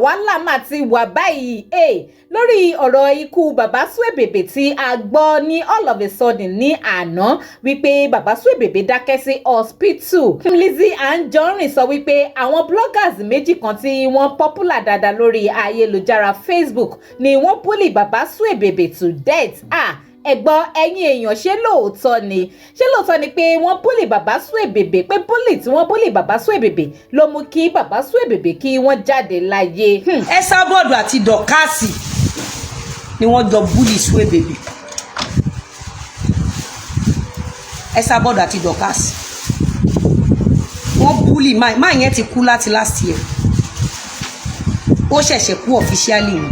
wàhálà mà ti wà báyìí lórí ọ̀rọ̀ ikú bàbá Suebebe tí a gbọ́ ní all of a sudden ní àná wípé bàbá Suebebe dákẹ́ sí hospital. Lizzy Anjorin sọ wípé àwọn bloggers méjì kan tí wọ́n popular dáadáa lórí ayélujára Facebook ni wọ́n bully bàbá Suebebe to death. Ẹ̀gbọ́n ẹ̀yin èèyàn ṣé lóòótọ́ ni pé wọ́n bully bàbá Suebebe pé bully tí wọ́n bully bàbá Suebebe ló mú kí bàbá Suebebe kí wọ́n jáde láyé. Esabod àti Dorcas ni wọ́n jọ bully Suebebe. Esabod àti Dorcas wọ́n bully máa yẹn ti kú láti last year. Ó ṣẹ̀ṣẹ̀ kú officially ni.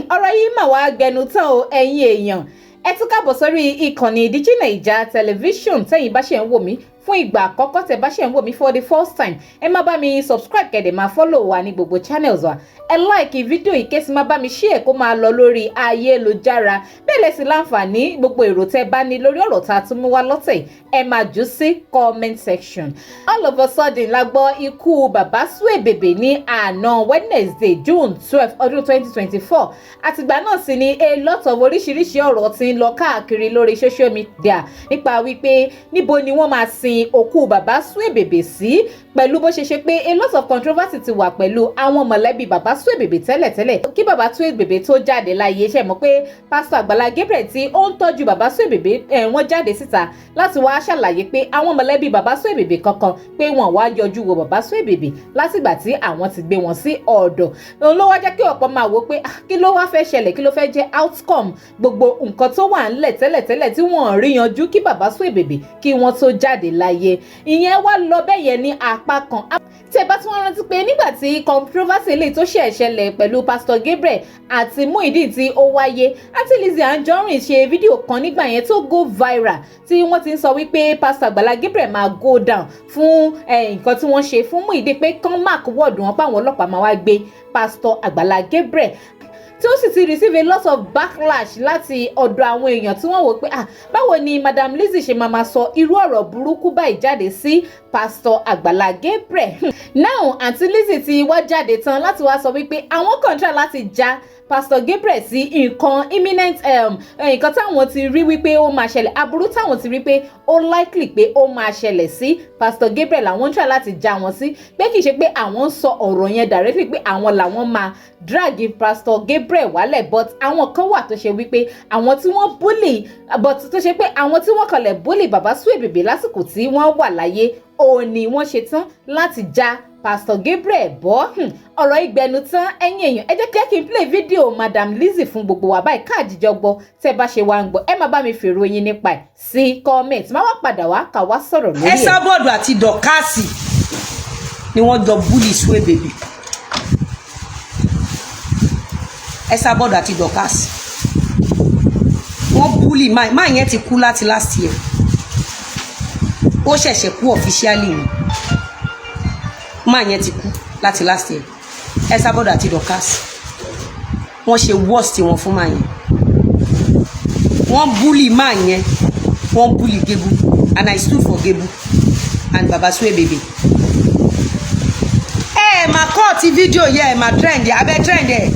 Ọ̀rọ̀ yìí mà wá gbẹnu tán o ẹ̀yin èèyàn. Ẹ tún káàbọ̀ sórí ìkànnì Digi Naija television tẹ́yin bá ṣe ń wò mí fún ìgbà àkọ́kọ́ tẹ́ bá ṣe ń wò mí for the first time. Ẹ má bá mi subscribe kẹ́dẹ̀ máa follow wa ní gbogbo channels wa. Ẹ like fídíò yìí kẹ́sì má bá mi share kó máa lọ lórí ayélujára. Bẹ́ẹ̀ lẹ sì láǹfààní gbogbo èrò tẹ́ bá ní lórí ọ̀rọ̀ tá a tún mú wá lọ́tẹ̀. Ẹ máa jù sí comment section. All of a sudden la gbọ́ ikú bàbá Suebebe ní àná Wednesday June 12 ọdún 2024. Àtìgbà náà sì ni a lot of oríṣiríṣi ọ̀rọ̀ tí ń lọ káàkiri lórí social media nípa wípé níbo ni wọ́n máa sin òkú bàbá Suebebe sí, pẹ̀lú bó ṣe pé a lot of controversy ti wà pẹ̀lú àwọn mọ̀lẹ́bí bàbá Suebebe tẹ́lẹ̀tẹ́lẹ̀ kí bàbá Suebebe tó jáde láyé. Ṣé mọ̀ pé pásítọ̀ Agbala Gabriel tí ó ń tọ́jú bàbá Suebebe wọ́n jáde síta láti wá ṣàlàyé pé àwọn mọ̀lẹ́bí bàbá Suebebe kankan pé wọ́n wá yọjú wo bàbá Suebebe látìgbà tí àwọn ti gbé wọn sí ọ̀dọ̀. Òun ló wá jẹ́ kí ọ̀pọ̀ máa wò pé kí ló wá fẹ́ ṣẹlẹ̀, kí ló fẹ́ jẹ́ outcome gbogbo nǹkan tó wà ńlẹ̀ tẹ́lẹ̀tẹ́lẹ̀ tí wọ́n rí yanjú kí bàbá Suebebe kí wọ́n tó jáde láyé. Ìyẹn wá lọ bẹ́ẹ̀ yẹn ní apá kan. Tẹ́ bá tún rántí pé nígbà tí controversy lè tó ṣẹlẹ̀ pẹ̀lú Pastor Gabriel àti Muyideen tí ó wáyé, àti Lizzy Anjorin ṣe fídíò kan nígbà yẹn tó go viral tí wọ́n ti ń sọ wípé Pastor Agbala Gabriel máa go down fún nǹkan tí wọ́n ṣe fún Muyideen pé kán mark wọ́ọ̀dù wọn páwọn ọlọ́pàá máa wá gbé Pastor Agbala Gabriel, tí ó sì ti receive a lot of backlash láti ọ̀dọ̀ àwọn èèyàn tí wọ́n wò pé báwo ni Madam Lizzy ṣe máa sọ irú ọ̀rọ̀ burúkú báyìí jáde sí Pastor Agbala Gabriel. Now Aunty Lizzy ti wá jáde tán láti wá sọ wípé àwọn kọ̀ǹtrà láti já Pastor Gabriel sí nǹkan imminent nǹkan táwọn ti rí wípé ó máa ṣẹlẹ̀, aburú táwọn ti rí pé ó likely pé ó máa ṣẹlẹ̀ sí Pastor Gabriel làwọn ń try láti já wọn sí, pé kì í ṣe pé àwọn ń sọ ọ̀rọ̀ yẹn directly pé àwọn làwọn máa drag Pastor Gabriel wálẹ̀, but àwọn kan wà tó ṣe wípé àwọn tí wọ́n bully, but tó ṣe pé àwọn tí wọ́n kọlẹ̀ bully bàbá Suebebe lásìkò tí wọ́n wà láyé òun ni wọ́n ṣe tán láti já Pastor Gabriel bọ́. Ọ̀rọ̀ ìgbẹ́nu tán ẹ̀yin èèyàn, ẹ jẹ́ kí n play fídíò Madam Lizzy fún gbogbo wa báyìí káàdìjọ gbọ́. Tẹ́ bá ṣe wá ń gbọ́ ẹ má bá mi fèrò yín nípa ẹ̀ sí comment, má wá padà wá ká wá sọ̀rọ̀ lórí ẹ̀. Esabod àti Dorcas ni wọ́n jọ bully Suebebe. Esabod àti Dorcas wọ́n bully máa yẹn ti kú láti last year. Ó ṣẹ̀ṣẹ̀ kú officially ni. Máa yẹn ti kú láti last year. Esabod àti Dorcas wọ́n ṣe worst wọn fún máa yẹn. Wọ́n bully máa yẹn, wọ́n bully Gebu, and I stood for Gebu and Baba Suebebe. Ma cut video yẹ ma trend abẹ trend ẹ.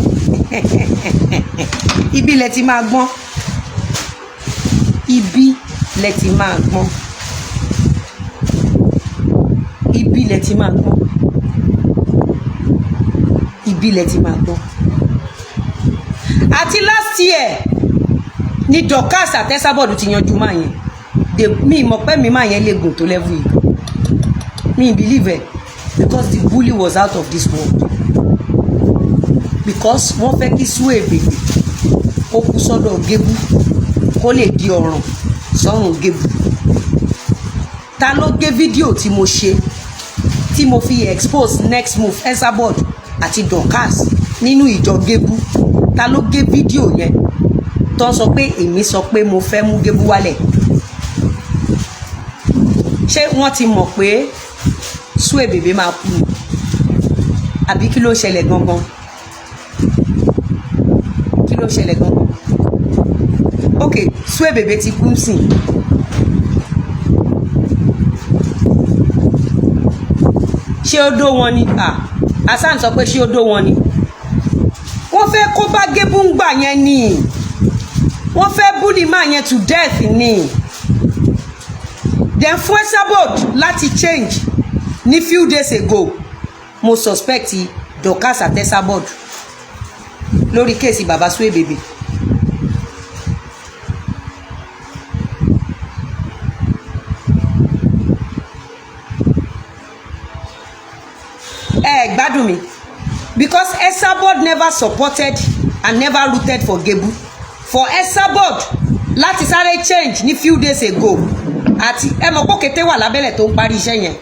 Ibi lẹ ti máa gbọ́n. Ibi lẹ ti máa gbọ́n. Ibi lẹ ti máa gbọ́n. Ibi lẹ ti máa gbọ́n. Àti last year ni Dorcas àti Esabod ti yanjú máa yẹn. Mi mọ̀ pé mi máa yẹn lè gùn tó level yìí. Mi believe it, because the bully was out of this world. Because wọ́n fẹ́ kí Suebebe ó kú sọ́dọ̀ Gebu kó lè di ọ̀ràn sọ́run Gebu. Ta ló gé fídíò tí mo ṣe tí mo fi expose next move Esabod àti Dorcas nínú ìjọ Gebu? Ta ló gé fídíò yẹn tó ń sọ pé èmi sọ pé mo fẹ́ mú Gebu wálẹ̀? Ṣé wọ́n ti mọ̀ pé Suebebe máa kú ni? Àbí kí ló ṣẹlẹ̀ gangan? Kí ló ṣẹlẹ̀ gangan? Okay, Suebebe ti kú sìn. Ṣé ó dó wọn ni? Hasan sọ pé ṣé ó dó wọn ni wọ́n fẹ́ kó bá Gébú ń gbà yẹn ni wọ́n fẹ́ bully man yẹn to death ni then fún Esabod láti change ní few days ago mo suspect Dorcas àti Esabod lórí kéèsì bàbá Suebebe. Gbádùn mi because Esabod never supported and never rooted for Gébú. For Esabod láti sáré change ní few days ago àti ẹ mọ̀ pé kété wà lábẹ́lẹ̀ tó ń parí iṣẹ́ yẹn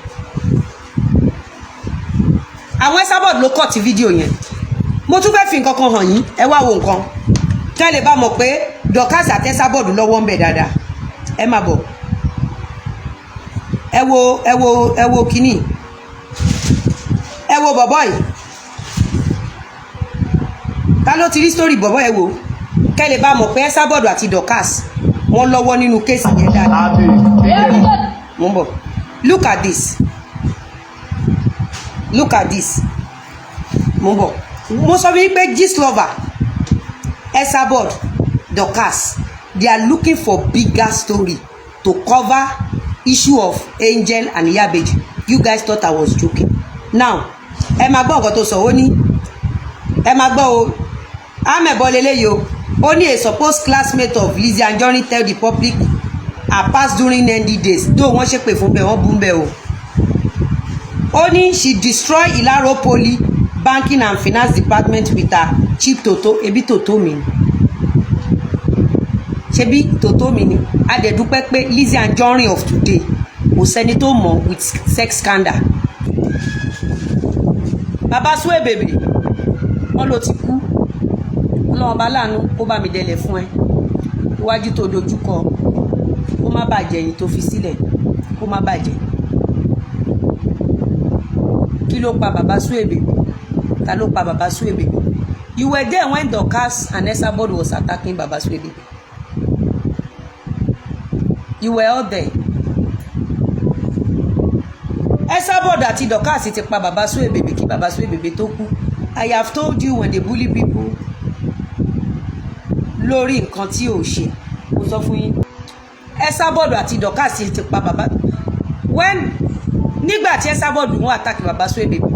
àwọn Esabod ló cut fídíò yẹn. Mo tún fẹ́ fi nǹkan kan hàn yín ẹ wá wo nǹkan tẹ́ lè bá mọ̀ pé Dorcas àti Esabod lọ́wọ́ ń bẹ dáadáa ẹ má bọ̀ ẹ wo kíní ẹ wo bọ̀bọ̀ yìí ta ló ti rí story bọ̀bọ̀ ẹ wo kẹ́ lè bá mọ̀ pé Esabod àti Dorcas wọ́n lọ́wọ́ nínú kéèsì yẹn dáadáa. Mo ń bọ̀ look at this mo ń bọ̀ mo sọ fún pé gist lover Esabod Dorcas they are looking for bigger story to cover issue of Angel and Iyabeji. You guys thought I was joking. Now ẹ máa gbọ́ nǹkan tó sọ ó ní ẹ máa gbọ́ o amẹ̀bọ leléyìí o ó ní a supposed classmate of Lizzy Anjorin tell the public her past during ND days though wọ́n ṣépè fún bẹ́ẹ̀ wọ́n bú ń bẹ́ẹ̀ o ó ní she destroy Ilaro Poly banking and finance department with her cheap toto ebi toto mi ṣebí toto mi ni adẹ̀dúpẹ́ pé Lizzy Anjorin of today kò sẹ́ni tó mọ̀ with sex scandal. Bàbá Suebebe wọ́n ló ti kú ọlọ́run bá láàánú kó bá mi dẹlẹ̀ fún ẹ iwájú tó dojúkọ kó má bàjẹ́ yìí tó fi sílẹ̀ kó má bàjẹ́. Kí ló pa bàbá Suebebe? Ta ló pa bàbá Suebebe? You were there when Dorcas and Esabod was attacking bàbá Suebebe. You were all there. Esabod àti Dorcas ti pa bàbá Suebebe kí bàbá Suebebe tó kú. I have told you when they bully people lórí nǹkan tí ò ṣe mo sọ fún yín Esabod àti Dorcas ti pa bàbá when nígbà tí Esabod wọ́n attack bàbá Suebebe.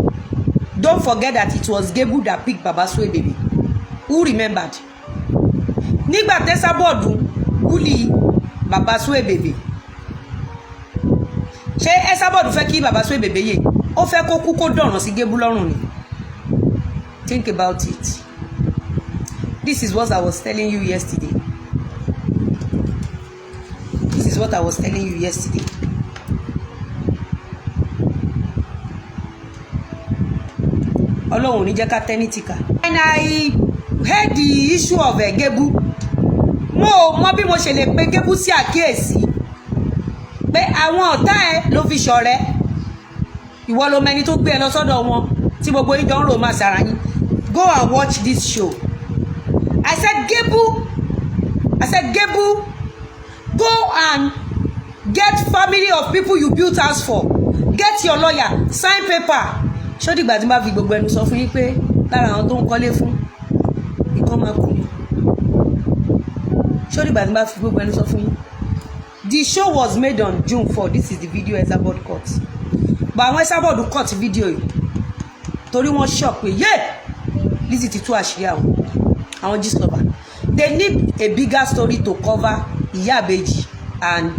Don't forget that it was Gébú that picked bàbá Suebebe. Who remembered? Nígbà tí Esabod bully bàbá Suebebe ṣé Esabod fẹ́ kí bàbá Suebebe yé ó fẹ́ kó kú kó dọ̀ràn sí Gébú lọ́rùn ni. Think about it. This is what I was telling you yesterday. This is what I was telling you yesterday. Ọlọ́run ní jẹ́ ká tẹ́nítìkà. And I heard the issue of Gébú. Mo mọ bí mo ṣe lè pe Gébú sí àkíyèsí pé àwọn ọ̀tá ẹ ló fi ṣọ̀rẹ́ ìwọ ló mẹni tó gbé ẹ lọ sọ́dọ̀ wọn tí gbogbo yín jọ ń rò máa sára yín. Go and watch this show. I said Gébú, go and get family of people you built house for. Get your lawyer, sign paper. Ṣó dìgbà tí máa fi gbogbo ẹnu sọ fún yín pé lára àwọn tó ń kọ́lé fún ìkan máa kú. Ṣó dìgbà tí máa fi gbogbo ẹnu sọ fún yín. The show was made on June 4. This is the video Esabod cut. But àwọn Esabod cut video yìí torí wọ́n shock pé Lizzy ti tú àṣírí àwọn gist lover. They need a bigger story to cover Iyabeji and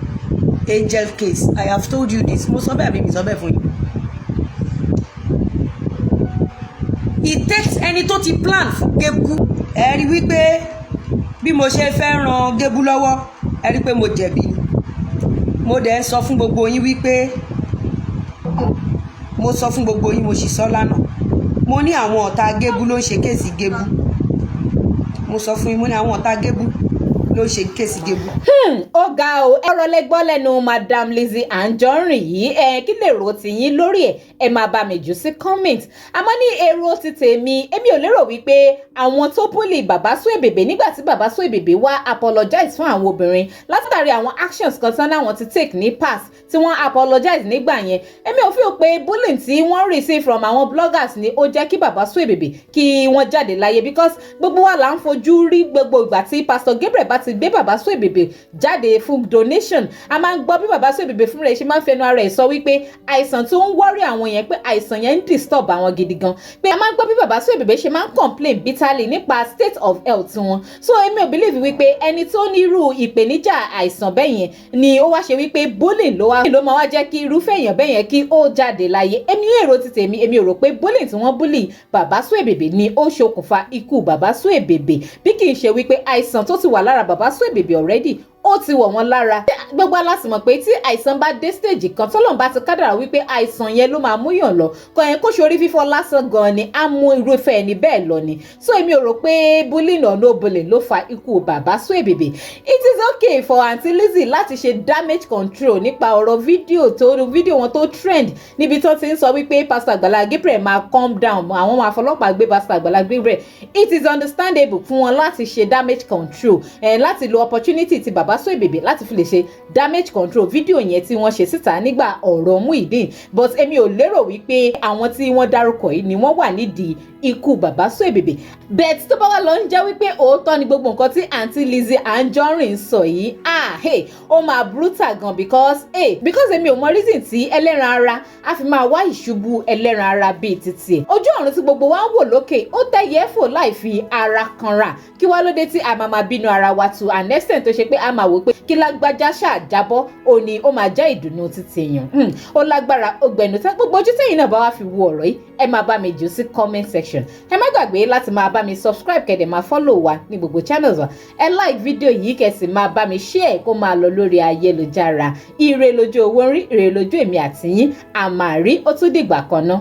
Angel case. I have told you this. Mo sọ bẹ́ẹ̀ bí mi sọ bẹ́ẹ̀ fún yín. It takes ẹni tó ti plan fún Gébú. Ẹ rí wípé bí mo ṣe fẹ́ ran Gébú lọ́wọ́ ẹ rí pé mo jẹ̀bi. Mo dẹ̀ ń sọ fún gbogbo yín wípé mo sọ fún gbogbo yín mo sì sọ lánàá. Mo ní àwọn ọ̀tá Gébú ló ń ṣe kéèsì Gébú. Mo sọ fún yín mo ní àwọn ọ̀tá Gébú ló ṣe kéèsì Gébù. Ó ga o ọ̀rọ̀ lẹ́gbọ́ lẹ́nu Madam Lizzy Anjorin yìí kí lè rò tìyín lórí ẹ máa bá mi jù sí comment àmọ́ ní èrò ti tèmi èmi ò lérò wípé àwọn tó búlì bàbá Suebebe nígbà tí bàbá Suebebe wá apologize fún àwọn obìnrin látàrí àwọn actions kan tán náà wọ́n ti take ní past tí wọ́n apologize nígbà yẹn èmi ò feel pé bullying tí wọ́n receive from àwọn bloggers ni ó jẹ́ kí bàbá Suebebe kí wọ́n jáde láyé because gbogbo wa là ń fojú rí gbogbo ìgbà tí Pastor Gabriel bá ti gbé bàbá Suebebe jáde fún donation a máa ń gbọ́ bí bàbá Suebebe fúnra ẹ̀ ṣe máa ń fẹnu ara ẹ̀ sọ wípé àìsàn tó ń worry àwọn yẹn pé àìsàn yẹn ń disturb àwọn gidi gan pé a máa ń gbọ́ bí bàbá Suebebe ṣe máa ń complain bitterly nípa state of health wọn so èmi ò believe wípé ẹni tó ní irú ìpèníjà àìsàn bẹ́ẹ̀ yẹn ni ó wá ṣe wípé bullying ló máa wá jẹ́ kí irúfẹ́ èèyàn bẹ́ẹ̀ yẹn kí ó jáde láyé èmi èrò ti tèmi èmi ò rò pé bullying tí wọ́n bully bàbá Suebebe ni ó ṣokùnfà ikú bàbá Suebebe bí kì í ṣe wípé àìsàn tó ti wà lára bàbá Suebebe already ó ti wọ̀ wọ́n lára gbogbo alásìmọ̀ pé tí àìsàn bá dé stage kan tọ́lọ́run bá ti kádàrá wípé àìsàn yẹn ló máa múyàn lọ kò yẹn kó ṣorí fífọ́ lásán gan ni á mú irúfẹ́ ẹni bẹ́ẹ̀ lọ ni so èmi ò rò pé bullying or no bullying ló fa ikú bàbá Suebebe it is okay for Aunty Lizzy láti ṣe damage control nípa ọ̀rọ̀ fídíò wọn tó trend níbi tó ti ń sọ wípé Pastor Agbala Gabriel máa calm down àwọn máa fọlọ́pàá gbé Pastor Agbala Gabriel it is understandable fún wọn láti ṣe damage control láti lo opportunity ti bàbá Suebebe láti fi lè ṣe damage control fídíò yẹn tí wọ́n ṣe síta nígbà ọ̀rọ̀ muyideen but èmi ò lérò wípé àwọn tí wọ́n dárúkọ yìí ni wọ́n wà nídìí ikú bàbá Suebebe bet tó bá wà lọ ń jẹ́ wípé òótọ́ ni gbogbo nǹkan tí Aunty Lizzy Anjorin sọ yìí ó máa brutal gan because èmi ò mọ reason tí ẹlẹ́ran ara á fi máa wá ìṣubú ẹlẹ́ran ara bíi títì ojú ọ̀run tí gbogbo wa ń wò lókè ó tẹ̀yẹ́ fò láì fi ara kanra kí wá lóde tí a máa bínú ara wa to an extent tó ṣe pé a máa wò pé kí lágbájá ṣàjábọ́ òní ó máa jẹ́ ìdùnnú títì èèyàn ó lágbára ó gbẹ̀nù tán gbogbo ojú tẹ̀yìn náà bá wá fi wo ọ̀rọ̀ yìí ẹ máa bá mi jù sí comment section ẹ má gbàgbé láti máa bá mi subscribe kẹ́dẹ̀ máa follow wa ní gbogbo channels wa ẹ like fídíò yìí kẹ́sì máa bá mi share kó máa lọ lórí ayélujára ire lójú owó rí ire lójú èmi àti yín àmàrí ó tún dìgbà kan náà.